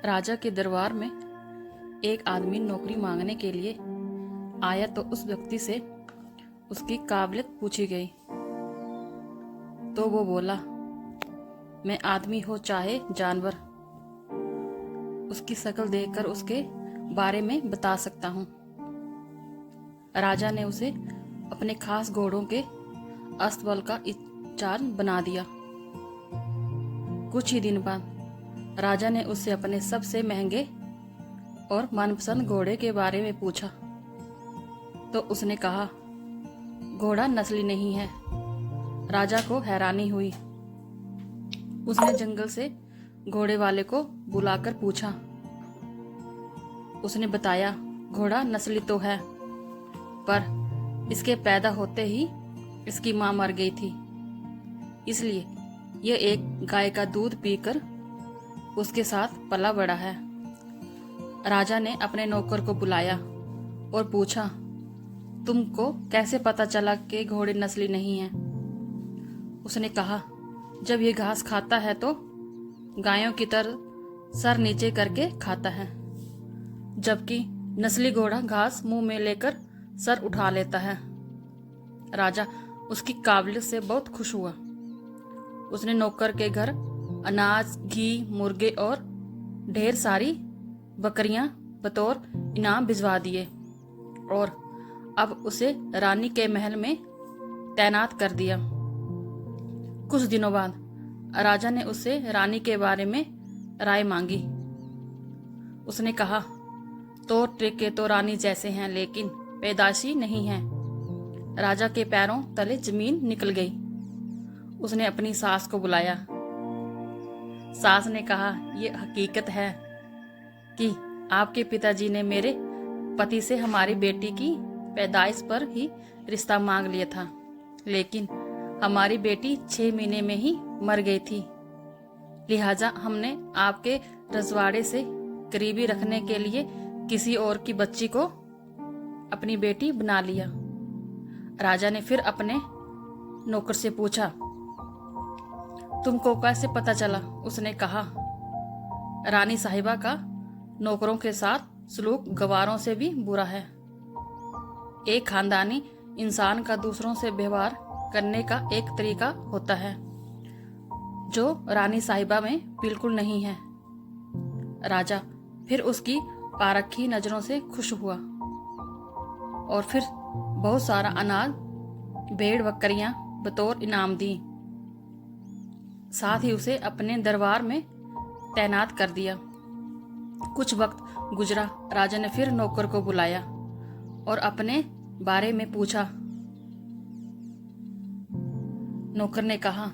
राजा के दरबार में एक आदमी नौकरी मांगने के लिए आया तो उस व्यक्ति से उसकी काबिलियत पूछी गई। तो वो बोला, मैं आदमी हो चाहे जानवर, उसकी शक्ल देखकर उसके बारे में बता सकता हूँ। राजा ने उसे अपने खास घोड़ों के अस्तबल का इंचार्ज बना दिया। कुछ ही दिन बाद राजा ने उससे अपने सबसे महंगे और मनपसंद घोड़े के बारे में पूछा तो उसने कहा, घोड़ा नस्ली नहीं है। राजा को हैरानी हुई। उसने जंगल से घोड़े वाले को बुलाकर पूछा। उसने बताया, घोड़ा नस्ली तो है, पर इसके पैदा होते ही इसकी मां मर गई थी, इसलिए यह एक गाय का दूध पीकर उसके साथ पला बड़ा है। राजा ने अपने नौकर को बुलाया और पूछा, तुमको कैसे पता चला कि घोड़े नस्ली नहीं हैं? उसने कहा, जब ये घास खाता है तो गायों की तरह सर नीचे करके खाता है, जबकि नस्ली घोड़ा घास मुंह में लेकर सर उठा लेता है। राजा उसकी काबिलियत से बहुत खुश हुआ। उसने नौकर के घर अनाज, घी, मुर्गे और ढेर सारी बकरियां बतौर इनाम भिजवा दिए और अब उसे रानी के महल में तैनात कर दिया। कुछ दिनों बाद राजा ने उससे रानी के बारे में राय मांगी। उसने कहा, तौर तरीके तो रानी जैसे हैं, लेकिन पैदाइशी नहीं है। राजा के पैरों तले जमीन निकल गई। उसने अपनी सास को बुलाया। सास ने कहा, यह हकीकत है कि आपके पिताजी ने मेरे पति से हमारी बेटी की पैदाइश पर ही रिश्ता मांग लिया था, लेकिन हमारी बेटी 6 महीने में ही मर गई थी। लिहाजा हमने आपके रजवाड़े से करीबी रखने के लिए किसी और की बच्ची को अपनी बेटी बना लिया। राजा ने फिर अपने नौकर से पूछा, तुमको कैसे पता चला? उसने कहा, रानी साहिबा का नौकरों के साथ सलूक गवारों से भी बुरा है। एक खानदानी इंसान का दूसरों से व्यवहार करने का एक तरीका होता है जो रानी साहिबा में बिल्कुल नहीं है। राजा फिर उसकी पारखी नजरों से खुश हुआ और फिर बहुत सारा अनाज, भेड़ बकरियां बतौर इनाम दी। साथ ही उसे अपने दरबार में तैनात कर दिया। कुछ वक्त गुजरा। राजा ने फिर नौकर को बुलाया और अपने बारे में पूछा। नौकर ने कहा,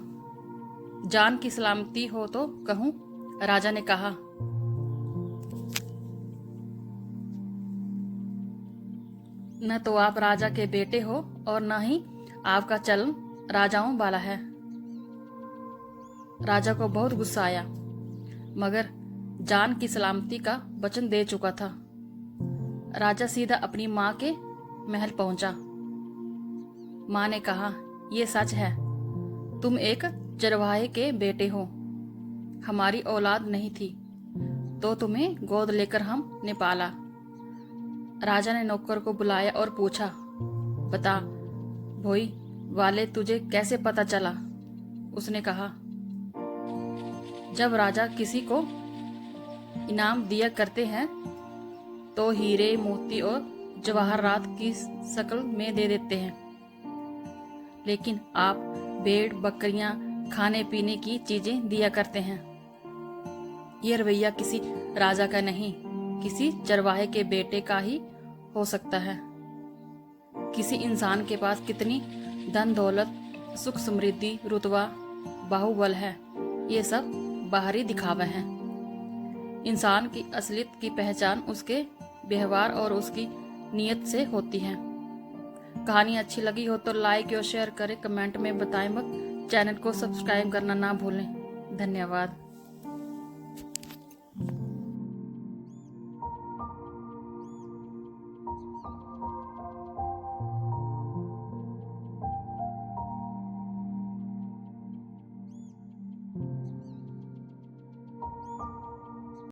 जान की सलामती हो तो कहूं? राजा ने कहा, न तो आप राजा के बेटे हो और न ही आपका चलन राजाओं वाला है। राजा को बहुत गुस्सा आया, मगर जान की सलामती का वचन दे चुका था। राजा सीधा अपनी माँ के महल पहुंचा। माँ ने कहा, यह सच है, तुम एक चरवाहे के बेटे हो। हमारी औलाद नहीं थी तो तुम्हें गोद लेकर हमने पाला। राजा ने नौकर को बुलाया और पूछा, बता भोई वाले, तुझे कैसे पता चला? उसने कहा, जब राजा किसी को इनाम दिया करते हैं तो हीरे, मोती और जवाहरात की शक्ल में दे देते हैं, लेकिन आप भेड़ बकरियां, खाने पीने की चीजें दिया करते हैं। यह रवैया किसी राजा का नहीं, किसी चरवाहे के बेटे का ही हो सकता है। किसी इंसान के पास कितनी धन दौलत, सुख समृद्धि, रुतबा, बाहुबल है, ये सब बाहरी दिखावा है। इंसान की असलियत की पहचान उसके व्यवहार और उसकी नीयत से होती है। कहानी अच्छी लगी हो तो लाइक और शेयर करें, कमेंट में बताएं मत। चैनल को सब्सक्राइब करना ना भूलें। धन्यवाद।